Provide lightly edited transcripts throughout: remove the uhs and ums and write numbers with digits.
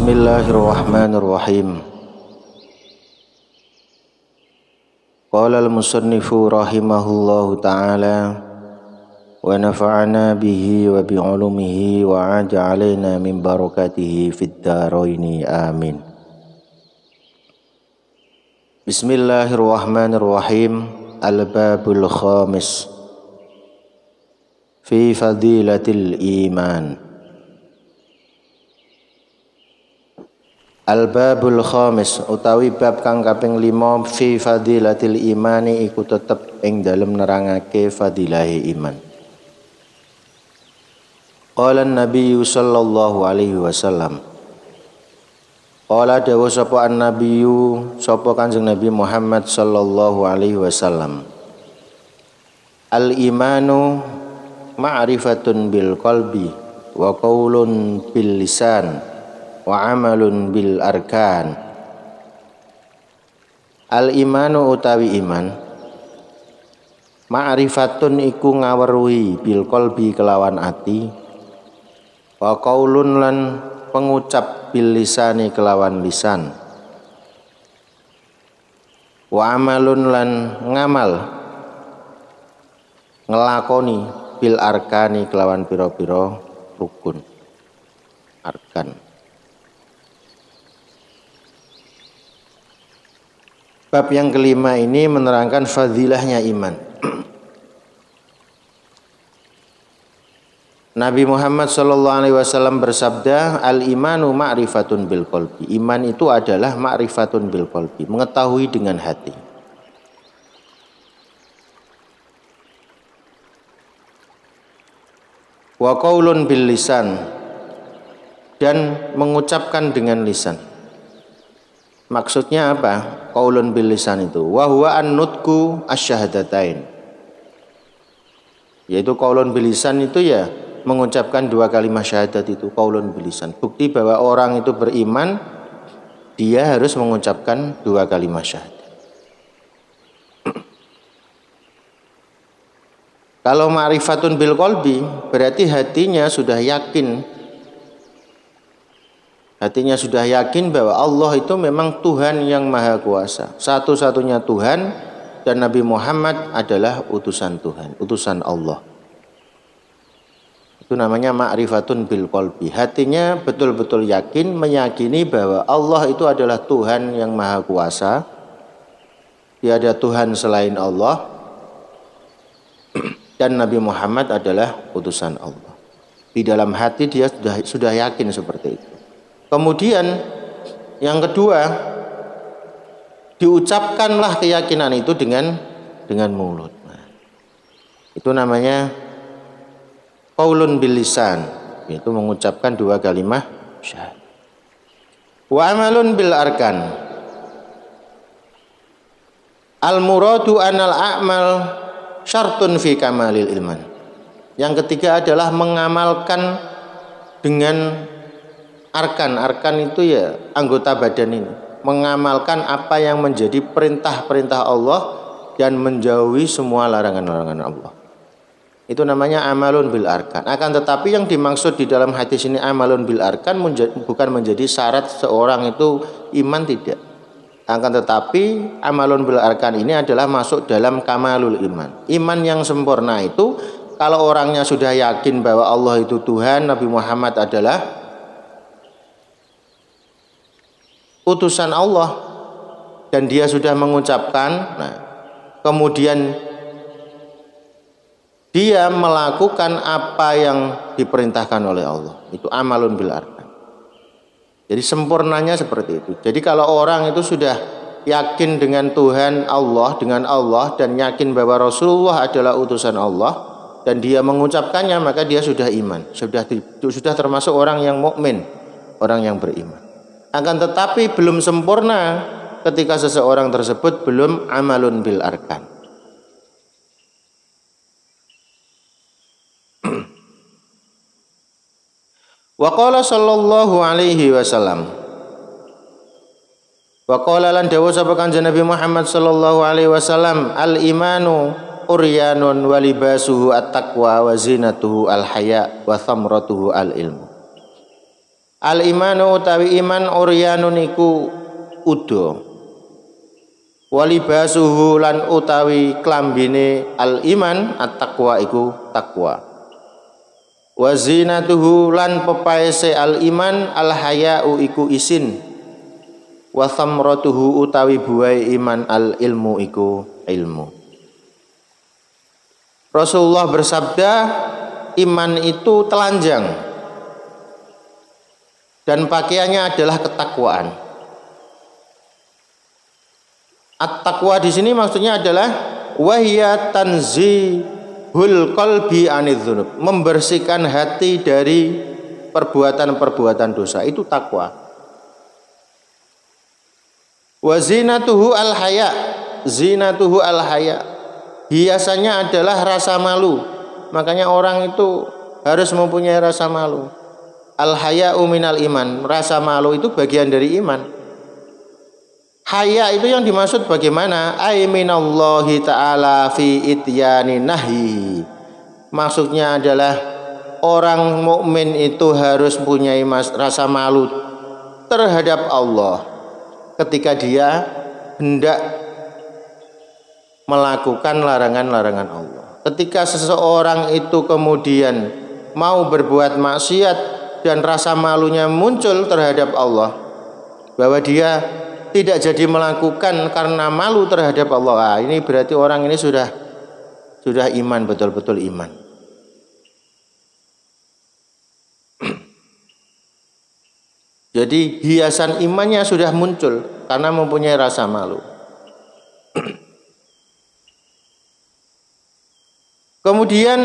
Bismillahirrahmanirrahim. Qala al-musannifu rahimahullahu ta'ala wa nafa'ana bihi wa bi'ulumihi wa aja'alaina min barakatihi fid dharaini amin. Bismillahirrahmanirrahim. Al-babul khamis fi fadilatil iman. Al-babul khamis utawi bab kang kaping 5 fi fadilatil imani iku tetep ing dalem nerangake fadilahe iman. Qala an-nabiy sallallahu alaihi wasallam. Qala dawuh sapa an-nabiy sapa Kanjeng Nabi Muhammad sallallahu alaihi wasallam. Al-imanu ma'rifatun bil qalbi wa qaulun bil lisan wa amalun bil arkan. Al imanu utawi iman ma'rifatun iku ngaweruhi bil qalbi kelawan ati, wa qaulun lan pengucap bil lisani kelawan lisan, wa amalun lan ngamal ngelakoni bil arkani kelawan pira-pira rukun arkan. Bab yang kelima ini menerangkan fadilahnya iman. Nabi Muhammad sallallahu alaihi wasallam bersabda, al-imanu ma'rifatun bil qalbi. Iman itu adalah ma'rifatun bil qalbi, mengetahui dengan hati. Wa qaulun bil lisan, dan mengucapkan dengan lisan. Maksudnya apa? Qaulun bil lisan itu wa huwa an-nutqu asyhadatain. Yaitu qaulun bil lisan itu ya mengucapkan dua kalimat syahadat, itu qaulun bil lisan. Bukti bahwa orang itu beriman, dia harus mengucapkan dua kalimat syahadat. Kalau ma'rifatun bil qalbi berarti hatinya sudah yakin. Hatinya sudah yakin bahwa Allah itu memang Tuhan yang Maha Kuasa, satu-satunya Tuhan, dan Nabi Muhammad adalah utusan Tuhan, utusan Allah. Itu namanya ma'rifatun bil qalbi. Hatinya betul-betul yakin, meyakini bahwa Allah itu adalah Tuhan yang Maha Kuasa, tiada Tuhan selain Allah, dan Nabi Muhammad adalah utusan Allah. Di dalam hati dia sudah yakin seperti itu. Kemudian yang kedua, diucapkanlah keyakinan itu dengan mulut. Nah, itu namanya qaulun bil lisan, yaitu mengucapkan dua kalimat syahadat. Wa amalun bil arkan. Al muradu anal a'mal syartun fi kamalil iman. Yang ketiga adalah mengamalkan dengan arkan. Arkan itu ya anggota badan ini, mengamalkan apa yang menjadi perintah-perintah Allah dan menjauhi semua larangan-larangan Allah. Itu namanya amalun bil arkan. Akan tetapi yang dimaksud di dalam hadis ini amalun bil arkan bukan menjadi syarat seorang itu iman, tidak. Akan tetapi amalun bil arkan ini adalah masuk dalam kamalul iman. Iman yang sempurna itu kalau orangnya sudah yakin bahwa Allah itu Tuhan, Nabi Muhammad adalah utusan Allah, dan dia sudah mengucapkan, nah, kemudian dia melakukan apa yang diperintahkan oleh Allah. Itu amalun bil arkan. Jadi sempurnanya seperti itu. Jadi kalau orang itu sudah yakin dengan Tuhan Allah, dengan Allah, dan yakin bahwa Rasulullah adalah utusan Allah, dan dia mengucapkannya, maka dia sudah iman, sudah termasuk orang yang mukmin, orang yang beriman. Akan tetapi belum sempurna ketika seseorang tersebut belum amalun bil arkan. Wa qala sallallahu alaihi wasallam. Wa qala lan dawuh sapa Kanjeng Nabi Muhammad sallallahu alaihi wasallam, al imanu uryanun wa libasuhu at-taqwa wa zinatuhu al-haya wa thamratuhu al-ilmu. Al imanu utawi iman uryanun iku udo. Walibasuhu lan utawi klambine al iman at-taqwa iku takwa. Wa zinatuhu lan pepaese al iman al haya'u iku isin. Wa thamratuhu utawi buai iman al ilmu iku ilmu. Rasulullah bersabda, iman itu telanjang dan pakaiannya adalah ketakwaan. At-taqwa di sini maksudnya adalah wahya tanzihul qalbi anidzunub, membersihkan hati dari perbuatan-perbuatan dosa, itu takwa. Wa zinatuhu al-haya, zinatuhu al-haya, hiasannya adalah rasa malu. Makanya orang itu harus mempunyai rasa malu. Al-haya'u minal iman, rasa malu itu bagian dari iman. Haya itu yang dimaksud bagaimana? Ai minallahi ta'ala fi ityani nahi. Maksudnya adalah orang mukmin itu harus mempunyai rasa malu terhadap Allah ketika dia hendak melakukan larangan-larangan Allah. Ketika seseorang itu kemudian mau berbuat maksiat dan rasa malunya muncul terhadap Allah, bahwa dia tidak jadi melakukan karena malu terhadap Allah, ini berarti orang ini sudah iman, betul-betul iman. Jadi hiasan imannya sudah muncul karena mempunyai rasa malu. Kemudian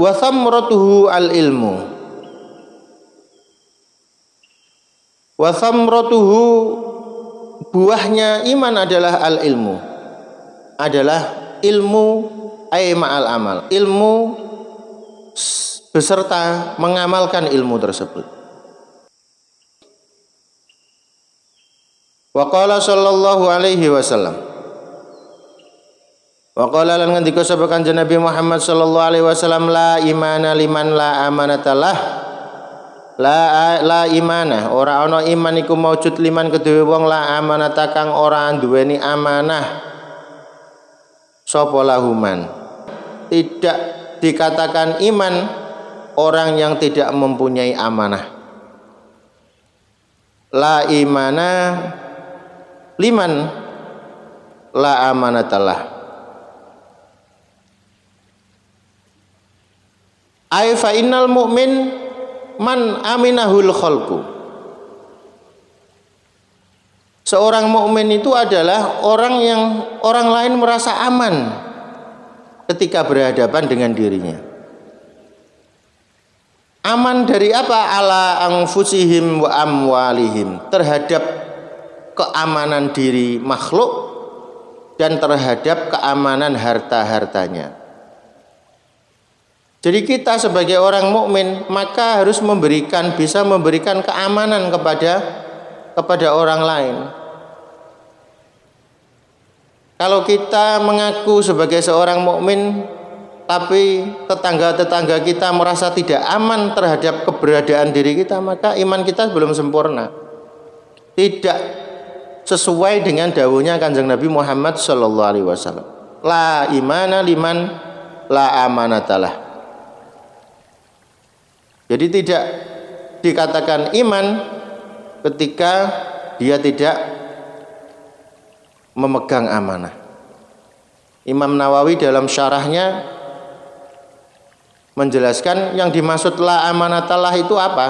wa thamratuhu al ilmu. Wa thamratuhu, buahnya iman adalah al ilmu. Adalah ilmu ay ma'al amal. Ilmu beserta mengamalkan ilmu tersebut. Wa qala sallallahu alaihi wasallam. Wa qala lan ngendika sapa Kanjeng Nabi Muhammad sallallahu alaihi wasallam, la imana liman la amanatalah. La imana, ora ana iman iku maujud liman kedue wong la amanata kang ora duweni amanah. Sapa lahuman. Tidak dikatakan iman orang yang tidak mempunyai amanah. La imana liman la amanatalah. Ai fa innal mu'min man aminahul khalqu. Seorang mukmin itu adalah orang yang orang lain merasa aman ketika berhadapan dengan dirinya. Aman dari apa? Ala anfusihim wa amwalihim, terhadap keamanan diri makhluk dan terhadap keamanan harta-hartanya. Jadi kita sebagai orang mukmin maka harus bisa memberikan keamanan kepada orang lain. Kalau kita mengaku sebagai seorang mukmin tapi tetangga-tetangga kita merasa tidak aman terhadap keberadaan diri kita, maka iman kita belum sempurna. Tidak sesuai dengan dawuhnya Kanjeng Nabi Muhammad sallallahu alaihi wasallam. La imana liman la amanatalah. Jadi tidak dikatakan iman ketika dia tidak memegang amanah. Imam Nawawi dalam syarahnya menjelaskan yang dimaksud la amanatallah itu apa?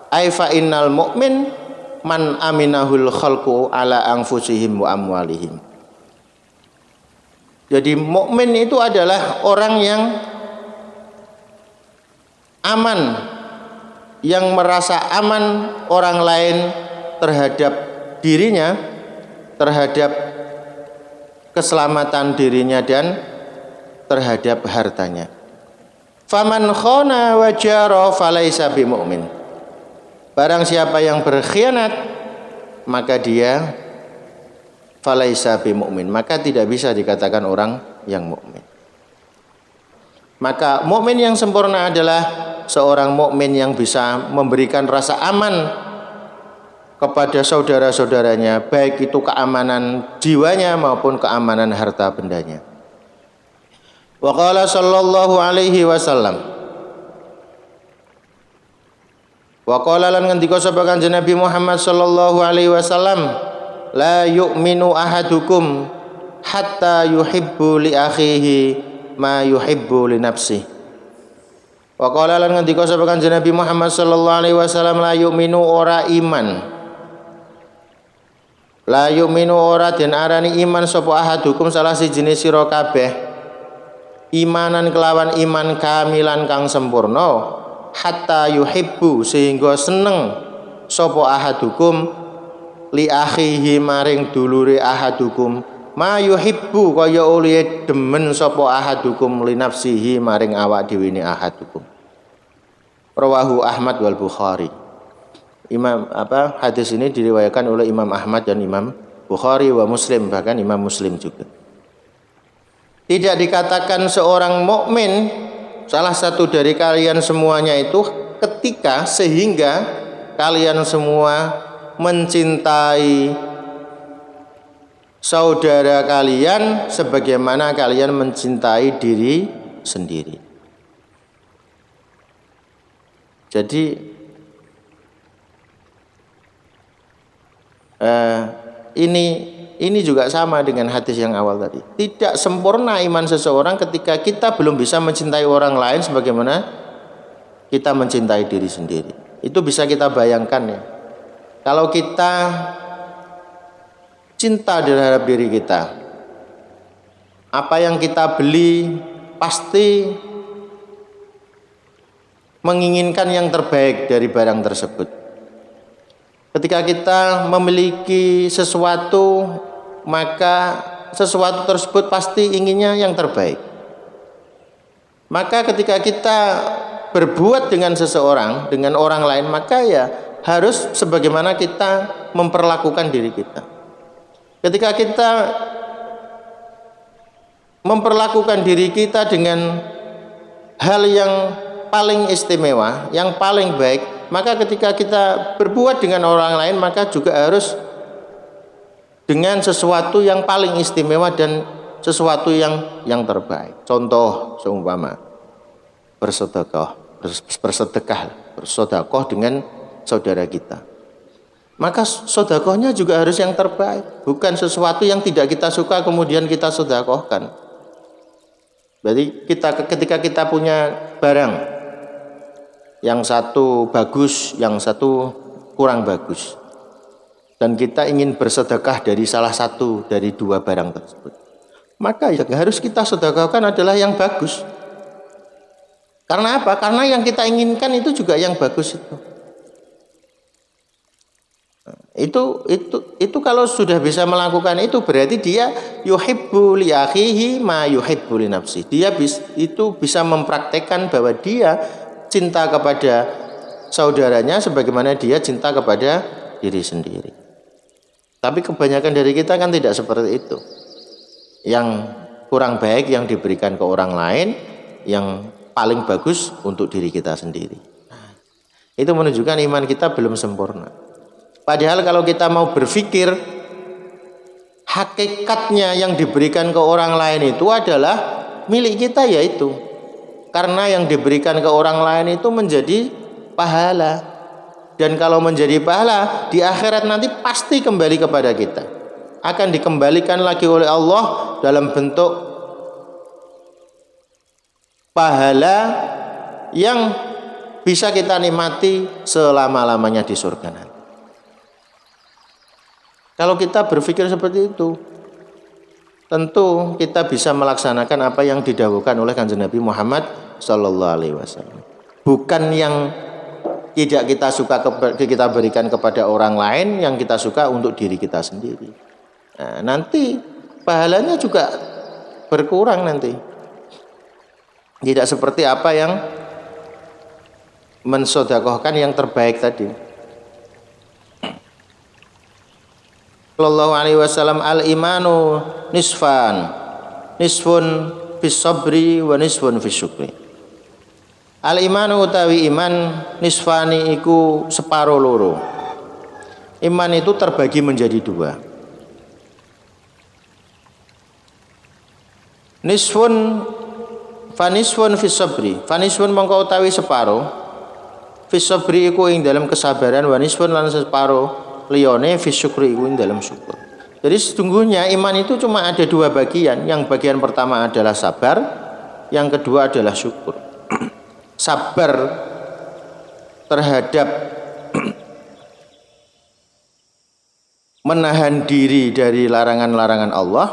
Ai fa innal mu'min man aminahul khalqu ala anfusihim wa amwalihim. Jadi mukmin itu adalah orang yang aman, yang merasa aman orang lain terhadap dirinya, terhadap keselamatan dirinya dan terhadap hartanya. Faman khana wa jara falaisa bimumin. Barang siapa yang berkhianat maka dia falaisa bimumin, maka tidak bisa dikatakan orang yang mukmin. Maka mukmin yang sempurna adalah seorang mukmin yang bisa memberikan rasa aman kepada saudara-saudaranya, baik itu keamanan jiwanya maupun keamanan harta bendanya. Wa qala sallallahu alaihi wasallam, wa qala lan ngendika sapa Kanjeng Nabi Muhammad sallallahu alaihi wasallam, la yu'minu ahadukum hatta yuhibbu li akhihi ma yuhibbu li nafsihi. Wa qala lan ngendika sapa Kanjeng Nabi Muhammad sallallahu alaihi wasallam, la yu'minu ora iman, la yu'minu ora den arani iman sapa ahadukum salah sijine sira kabeh, imanan kelawan iman kamilan kang sempurna, hatta yuhibbu sehingga seneng sapa ahadukum li akhihi maring dulure ahadukum, ma yuhibbu kaya oleh demen sapa ahadukum li nafsihi maring awak dhewe ne ahadukum. Rawahu Ahmad wal Bukhari. Hadis ini diriwayatkan oleh Imam Ahmad dan Imam Bukhari wa Muslim, bahkan Imam Muslim juga. Tidak dikatakan seorang mukmin salah satu dari kalian semuanya itu ketika sehingga kalian semua mencintai saudara kalian sebagaimana kalian mencintai diri sendiri. Jadi ini juga sama dengan hadis yang awal tadi. Tidak sempurna iman seseorang ketika kita belum bisa mencintai orang lain sebagaimana kita mencintai diri sendiri. Itu bisa kita bayangkan ya. Kalau kita cinta terhadap diri kita, apa yang kita beli pasti menginginkan yang terbaik dari barang tersebut. Ketika kita memiliki sesuatu, maka sesuatu tersebut pasti inginnya yang terbaik. Maka ketika kita berbuat dengan seseorang, dengan orang lain, maka ya harus sebagaimana kita memperlakukan diri kita. Ketika kita memperlakukan diri kita dengan hal yang paling istimewa, yang paling baik, maka ketika kita berbuat dengan orang lain, maka juga harus dengan sesuatu yang paling istimewa dan sesuatu yang terbaik. Contoh seumpama bersedekah dengan saudara kita, maka sedekahnya juga harus yang terbaik, bukan sesuatu yang tidak kita suka kemudian kita sedekahkan. Berarti ketika kita punya barang, yang satu bagus, yang satu kurang bagus, dan kita ingin bersedekah dari salah satu dari dua barang tersebut, maka yang harus kita sedekahkan adalah yang bagus. Karena apa? Karena yang kita inginkan itu juga yang bagus itu kalau sudah bisa melakukan itu, berarti dia yuhibbu li akhihi ma yuhibbu li nafsi. Dia itu bisa mempraktekkan bahwa dia cinta kepada saudaranya sebagaimana dia cinta kepada diri sendiri. Tapi kebanyakan dari kita kan tidak seperti itu. Yang kurang baik yang diberikan ke orang lain, yang paling bagus untuk diri kita sendiri. Itu menunjukkan iman kita belum sempurna. Padahal kalau kita mau berpikir, hakikatnya yang diberikan ke orang lain itu adalah milik kita, yaitu karena yang diberikan ke orang lain itu menjadi pahala. Dan kalau menjadi pahala, di akhirat nanti pasti kembali kepada kita. Akan dikembalikan lagi oleh Allah dalam bentuk pahala yang bisa kita nikmati selama-lamanya di surga nanti. Kalau kita berpikir seperti itu, tentu kita bisa melaksanakan apa yang didhawuhkan oleh Kanjeng Nabi Muhammad sallallahu alaihi wasallam. Bukan yang tidak kita suka kita berikan kepada orang lain, yang kita suka untuk diri kita sendiri. Nah, nanti pahalanya juga berkurang nanti. Tidak seperti apa yang mensedekahkan yang terbaik tadi. Sallallahu alaihi wasallam, al-imanu nisfan, nisfun fis sabri wa nisfun fis syukri. Al imanu utawi iman nisfani iku separo loro. Iman itu terbagi menjadi dua. Nisfun fanisfun fis sabri. Fanisfun mongko utawi separo. Fis sabri iku ing dalam kesabaran, wa nisfun lan separo liyane fis syukri iku ing dalam syukur. Jadi sesungguhnya iman itu cuma ada dua bagian. Yang bagian pertama adalah sabar, yang kedua adalah syukur. Sabar terhadap menahan diri dari larangan-larangan Allah.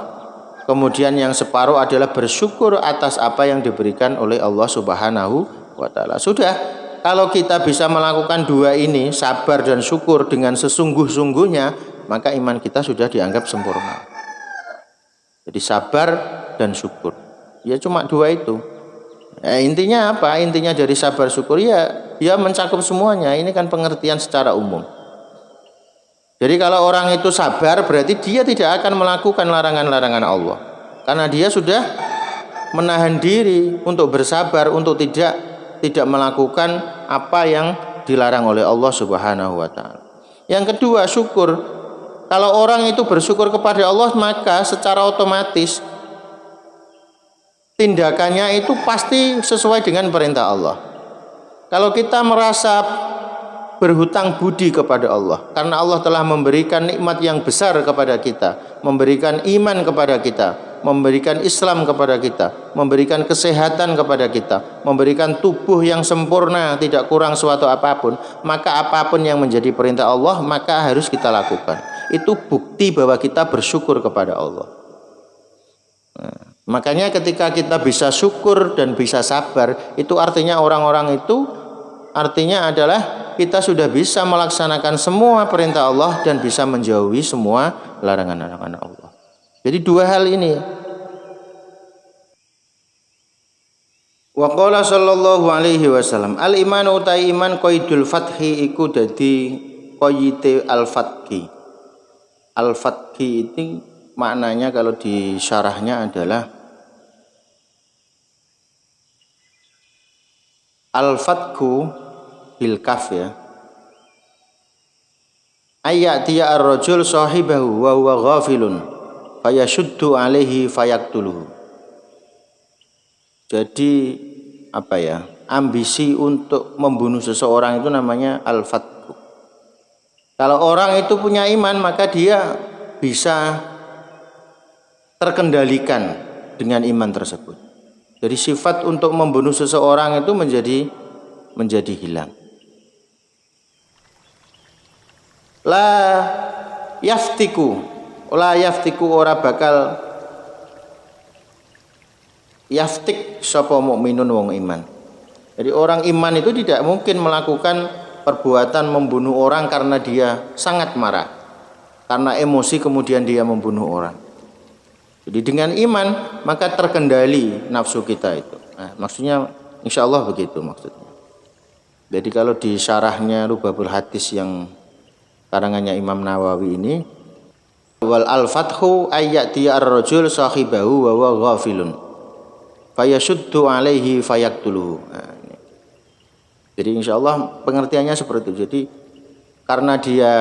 Kemudian yang separuh adalah bersyukur atas apa yang diberikan oleh Allah Subhanahu wa ta'ala. Sudah, kalau kita bisa melakukan dua ini, sabar dan syukur dengan sesungguh-sungguhnya, maka iman kita sudah dianggap sempurna. Jadi sabar dan syukur, ya cuma dua itu. Intinya apa? Intinya dari sabar syukur ya mencakup semuanya. Ini kan pengertian secara umum. Jadi kalau orang itu sabar, berarti dia tidak akan melakukan larangan-larangan Allah, karena dia sudah menahan diri untuk bersabar, untuk tidak melakukan apa yang dilarang oleh Allah Subhanahu wa ta'ala. Yang kedua, syukur. Kalau orang itu bersyukur kepada Allah, maka secara otomatis tindakannya itu pasti sesuai dengan perintah Allah. Kalau kita merasa berhutang budi kepada Allah, karena Allah telah memberikan nikmat yang besar kepada kita, memberikan iman kepada kita, memberikan Islam kepada kita, memberikan kesehatan kepada kita, memberikan tubuh yang sempurna, tidak kurang suatu apapun, maka apapun yang menjadi perintah Allah, maka harus kita lakukan. Itu bukti bahwa kita bersyukur kepada Allah. Makanya ketika kita bisa syukur dan bisa sabar, itu artinya orang-orang itu artinya adalah kita sudah bisa melaksanakan semua perintah Allah dan bisa menjauhi semua larangan-larangan Allah. Jadi dua hal ini. Wa qala sallallahu alaihi wasallam, al imanu utai iman qaidul fathi iku dadi qayyite al fathi. Al fathi itu maknanya kalau di syarahnya adalah al-fatku bil kaf ya. Ayatiya ar-rajul sahibahu wa huwa ghafilun fayashuddu alaihi fayaktuluhu. Jadi apa ya? Ambisi untuk membunuh seseorang itu namanya al-fatku. Kalau orang itu punya iman, maka dia bisa terkendalikan dengan iman tersebut. Jadi sifat untuk membunuh seseorang itu menjadi hilang. La yaftiku ora bakal yaftik sapa mukminun wong iman. Jadi orang iman itu tidak mungkin melakukan perbuatan membunuh orang karena dia sangat marah, karena emosi kemudian dia membunuh orang. Jadi dengan iman maka terkendali nafsu kita itu. Nah, maksudnya insya Allah begitu maksudnya. Jadi kalau di syarahnya Rubabul Hadis yang karangannya Imam Nawawi ini, wal al-fathu ayyati ar-rajul sahibahu wa huwa ghafilun fayashuddu alaihi fayaktuluhu. Nah, jadi insya Allah pengertiannya seperti itu. Jadi karena dia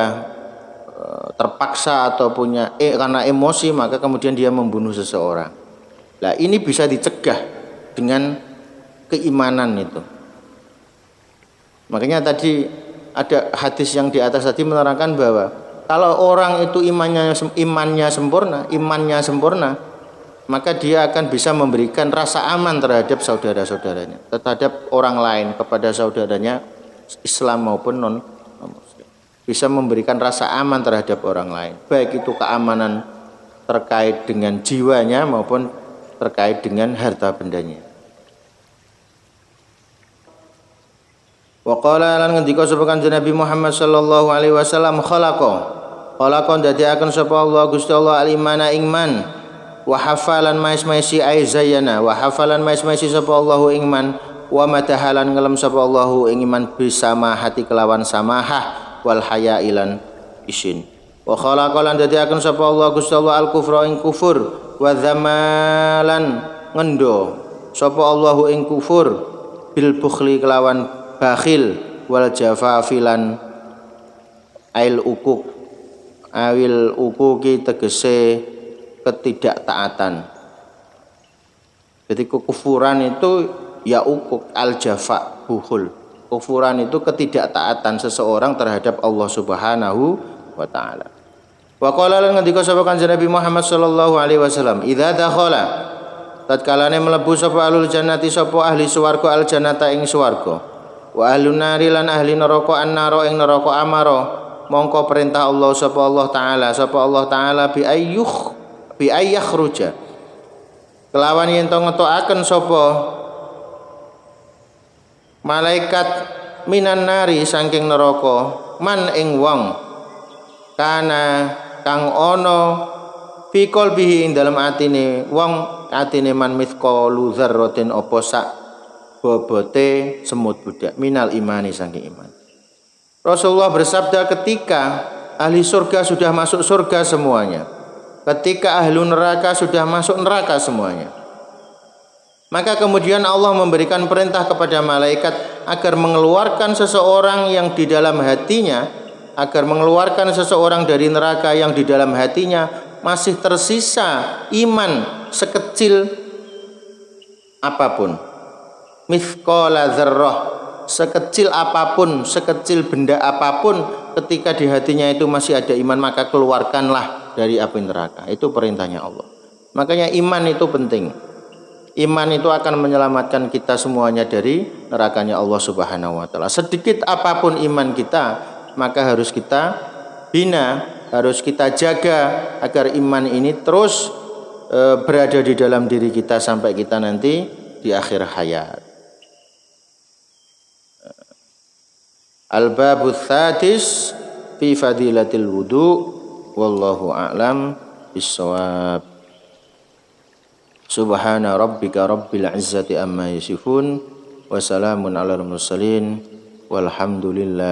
terpaksa atau punya karena emosi, maka kemudian dia membunuh seseorang. Nah, ini bisa dicegah dengan keimanan itu. Makanya tadi ada hadis yang di atas tadi menerangkan bahwa kalau orang itu imannya sempurna, maka dia akan bisa memberikan rasa aman terhadap saudara-saudaranya, terhadap orang lain, kepada saudaranya Islam maupun non-Muslim. Bisa memberikan rasa aman terhadap orang lain, baik itu keamanan terkait dengan jiwanya maupun terkait dengan harta bendanya. Wa qala lan ngendika sapa Kanjeng Nabi Muhammad sallallahu alaihi wasallam, khalaqa dadiaken sapa Allah Gusti Allah al-imana ingman, wa hafalan mais-maisi aizayana, wa hafalan mais-maisi sapa Allahu ingman, wa matahalan ngelem sapa Allahu ing iman bisama hati kelawan samahah wal haya ilan isin. Wa khalaqalan dadiaken sapa Allah Gusti Allah al kufra ing kufur, wa dzamalan ngendo sapa Allahu ing kufur, bil bukhli kelawan bakhil wal jafafilan ail ukuk awil ukuki tegese ketidaktaatan. Jadi kekufuran itu ya ukuk, al jafa, bukhul. Kufuran itu ketidaktaatan seseorang terhadap Allah Subhanahu wa taala. Wa qala lan ngendika sapa Kanjeng Nabi Muhammad sallallahu alaihi wasallam, "Idza dakhala tatkalane mlebu sapa ahlul jannati sapa ahli swarga al jannata ing swarga. Wa ahlun nari lan ahli neraka annara ing neraka amara, mongko perintah Allah sapa Allah taala bi ayyukhruja kelawan yen to ngetokaken sapa malaikat minan nari saking neraka man ing wong kana kang ana fi qalbihi ing dalem atine wong, atine man mithqalu dzarratin apa sak bobote semut budak minal imani saking iman. Rasulullah bersabda ketika ahli surga sudah masuk surga semuanya, ketika ahli neraka sudah masuk neraka semuanya, maka kemudian Allah memberikan perintah kepada malaikat agar mengeluarkan seseorang yang di dalam hatinya, agar mengeluarkan seseorang dari neraka yang di dalam hatinya masih tersisa iman sekecil apapun, mithqala dzarrah, sekecil apapun, sekecil benda apapun, ketika di hatinya itu masih ada iman, maka keluarkanlah dari api neraka. Itu perintahnya Allah. Makanya iman itu penting. Iman itu akan menyelamatkan kita semuanya dari nerakanya Allah Subhanahu wa taala. Sedikit apapun iman kita, maka harus kita bina, harus kita jaga agar iman ini terus berada di dalam diri kita sampai kita nanti di akhir hayat. Al-babu tsatis fi fadilatil wudu, wallahu a'lam bissawab. Subhana rabbika rabbil izzati amma yasifun wa salamun alal mursalin walhamdulillah.